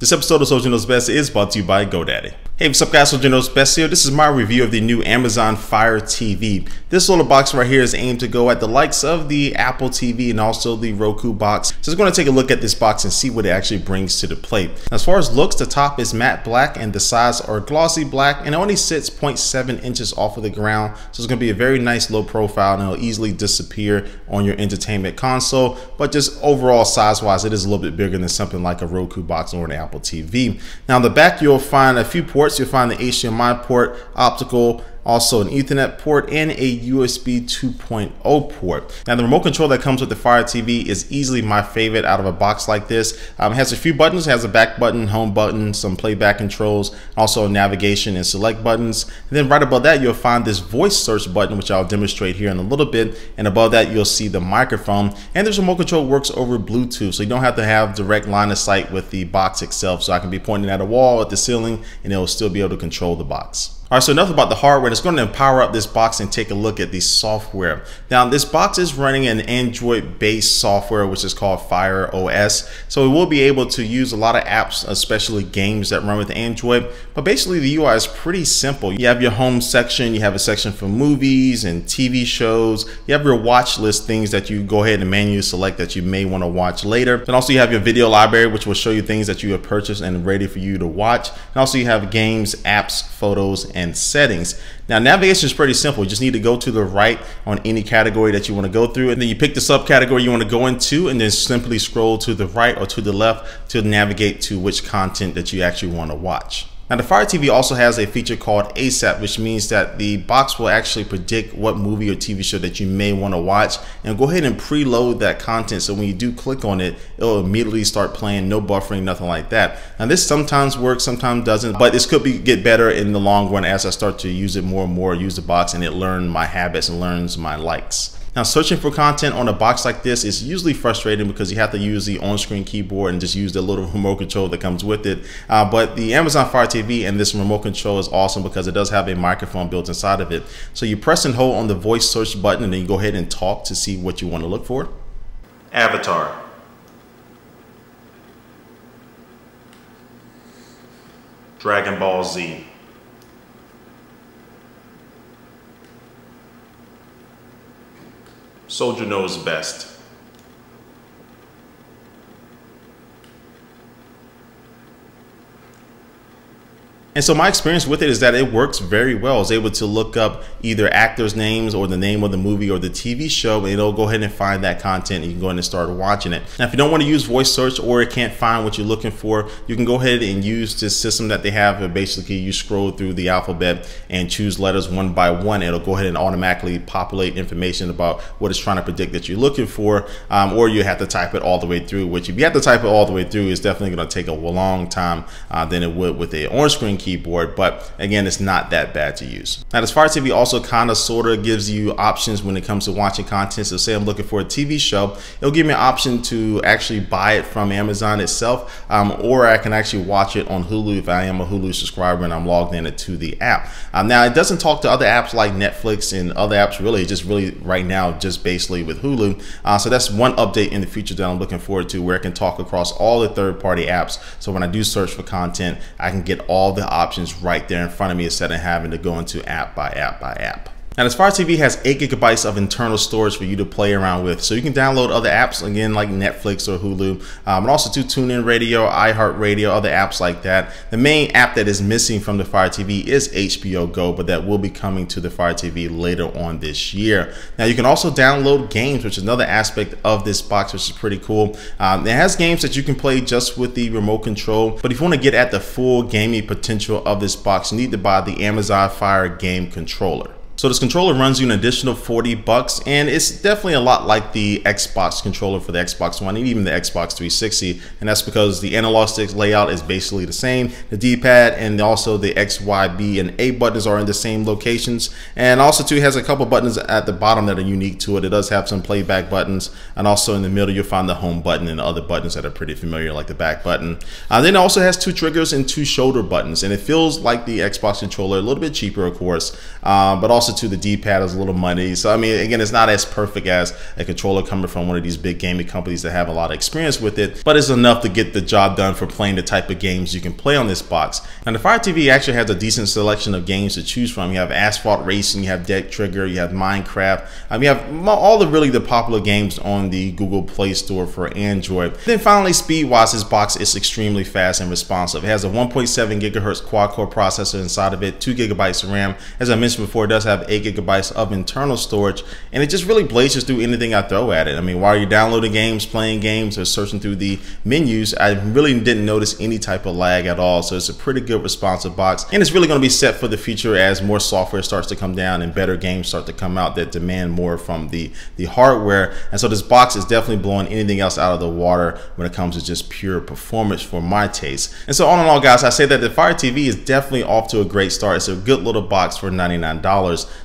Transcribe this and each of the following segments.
This episode of Soldier Knows Best is brought to you by GoDaddy. Hey, what's up guys, Soldier Knows Best here. This is my review of the new Amazon Fire TV. This little box right here is aimed to go at the likes of the Apple TV and also the Roku box. So I'm going to take a look at this box and see what it actually brings to the plate. As far as looks, the top is matte black and the sides are glossy black, and it only sits 0.7 inches off of the ground. So it's going to be a very nice low profile and it'll easily disappear on your entertainment console. But just overall size wise, it is a little bit bigger than something like a Roku box or an Apple TV. Now in the back, you'll find a few ports. You'll find the HDMI port, optical, also an Ethernet port, and a USB 2.0 port. Now the remote control that comes with the Fire TV is easily my favorite out of a box like this. It has a few buttons. It has a back button, home button, some playback controls, also navigation and select buttons. And then right above that, you'll find this voice search button, which I'll demonstrate here in a little bit. And above that, you'll see the microphone. And this remote control works over Bluetooth, so you don't have to have direct line of sight with the box itself. So I can be pointing at a wall, at the ceiling, and it'll still be able to control the box. All right, so enough about the hardware. It's going to power up this box and take a look at the software. Now, this box is running an Android-based software, which is called Fire OS. So it will be able to use a lot of apps, especially games that run with Android. But basically, the UI is pretty simple. You have your home section. You have a section for movies and TV shows. You have your watch list, things that you go ahead and manually select that you may want to watch later. And also, you have your video library, which will show you things that you have purchased and ready for you to watch. And also, you have games, apps, photos, and settings. Now navigation is pretty simple. You just need to go to the right on any category that you want to go through, and then you pick the subcategory you want to go into, and then simply scroll to the right or to the left to navigate to which content that you actually want to watch. Now the Fire TV also has a feature called ASAP, which means that the box will actually predict what movie or TV show that you may want to watch and go ahead and preload that content. So when you do click on it, it'll immediately start playing, no buffering, nothing like that. Now this sometimes works, sometimes doesn't, but this could get better in the long run as I start to use it more and more, use the box, and it learns my habits and learns my likes. Now searching for content on a box like this is usually frustrating because you have to use the on-screen keyboard and just use the little remote control that comes with it. But the Amazon Fire TV and this remote control is awesome because it does have a microphone built inside of it. So you press and hold on the voice search button and then you go ahead and talk to see what you want to look for. Avatar. Dragon Ball Z. Soldier Knows Best. And so my experience with it is that it works very well. I was able to look up either actors' names or the name of the movie or the TV show, and it'll go ahead and find that content and you can go ahead and start watching it. Now, if you don't want to use voice search or it can't find what you're looking for, you can go ahead and use this system that they have where basically you scroll through the alphabet and choose letters one by one. It'll go ahead and automatically populate information about what it's trying to predict that you're looking for, or you have to type it all the way through, which if you have to type it all the way through, it's definitely going to take a long time than it would with a on-screen keyboard, but again, it's not that bad to use. Now, this Fire TV also kind of sort of gives you options when it comes to watching content. So say I'm looking for a TV show, it'll give me an option to actually buy it from Amazon itself, or I can actually watch it on Hulu if I am a Hulu subscriber and I'm logged in to the app. Now, it doesn't talk to other apps like Netflix and other apps really, just really right now, just basically with Hulu. So that's one update in the future that I'm looking forward to, where I can talk across all the third-party apps. So when I do search for content, I can get all the options right there in front of me instead of having to go into app by app by app. Now, this Fire TV has 8 gigabytes of internal storage for you to play around with. So you can download other apps, again, like Netflix or Hulu, and also to TuneIn Radio, iHeartRadio, other apps like that. The main app that is missing from the Fire TV is HBO Go, but that will be coming to the Fire TV later on this year. Now, you can also download games, which is another aspect of this box, which is pretty cool. It has games that you can play just with the remote control, but if you want to get at the full gaming potential of this box, you need to buy the Amazon Fire Game Controller. So this controller runs you an additional $40, and it's definitely a lot like the Xbox controller for the Xbox One and even the Xbox 360, and that's because the analog stick layout is basically the same. The D-pad and also the X, Y, B, and A buttons are in the same locations, and also too has a couple buttons at the bottom that are unique to it. It does have some playback buttons, and also in the middle you'll find the home button and other buttons that are pretty familiar, like the back button. Then it also has 2 triggers and 2 shoulder buttons, and it feels like the Xbox controller, a little bit cheaper of course, but also Also too, the D-pad is a little muddy. So I mean, again, it's not as perfect as a controller coming from one of these big gaming companies that have a lot of experience with it, but it's enough to get the job done for playing the type of games you can play on this box. And the Fire TV actually has a decent selection of games to choose from. You have Asphalt Racing, you have Deck Trigger, you have Minecraft. You have all the popular games on the Google Play Store for Android. Then finally, speed-wise, this box is extremely fast and responsive. It has a 1.7 gigahertz quad-core processor inside of it, 2 gigabytes of RAM. As I mentioned before, it does have 8 gigabytes of internal storage, and it just really blazes through anything I throw at it. I mean, while you're downloading games, playing games, or searching through the menus, I really didn't notice any type of lag at all. So it's a pretty good responsive box, and it's really going to be set for the future as more software starts to come down and better games start to come out that demand more from the hardware. And so this box is definitely blowing anything else out of the water when it comes to just pure performance for my taste. And so all in all, guys, I say that the Fire TV is definitely off to a great start. It's a good little box for $99.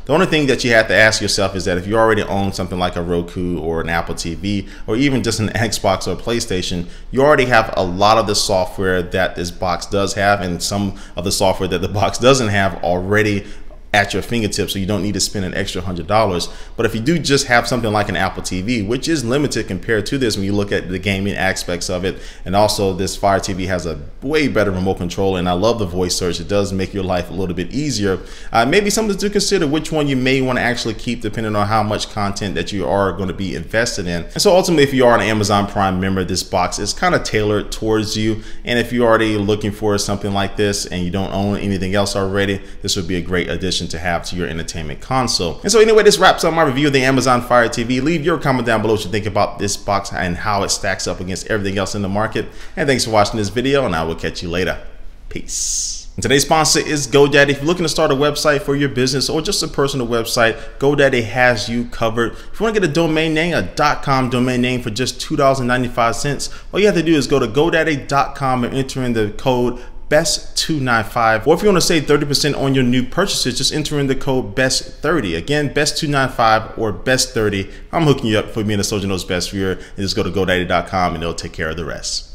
The only thing that you have to ask yourself is that if you already own something like a Roku or an Apple TV or even just an Xbox or a PlayStation, you already have a lot of the software that this box does have, and some of the software that the box doesn't have already at your fingertips, so you don't need to spend an extra $100. But if you do just have something like an Apple TV, which is limited compared to this when you look at the gaming aspects of it, and also this Fire TV has a way better remote control, and I love the voice search. It does make your life a little bit easier. Maybe something to consider which one you may want to actually keep depending on how much content that you are going to be invested in. And so ultimately, if you are an Amazon Prime member, this box is kind of tailored towards you. And if you're already looking for something like this and you don't own anything else already, this would be a great addition to have to your entertainment console. And so anyway, this wraps up my review of the Amazon Fire TV. Leave your comment down below what you think about this box and how it stacks up against everything else in the market. And thanks for watching this video, and I will catch you later. Peace. And today's sponsor is GoDaddy. If you're looking to start a website for your business or just a personal website, GoDaddy has you covered. If you want to get a domain name, a .com domain name for just $2.95, all you have to do is go to GoDaddy.com and enter in the code BEST295, or if you want to save 30% on your new purchases, just enter in the code BEST30. Again, BEST295 or BEST30. I'm hooking you up for being a Soldier Knows Best viewer, and just go to GoDaddy.com and it'll take care of the rest.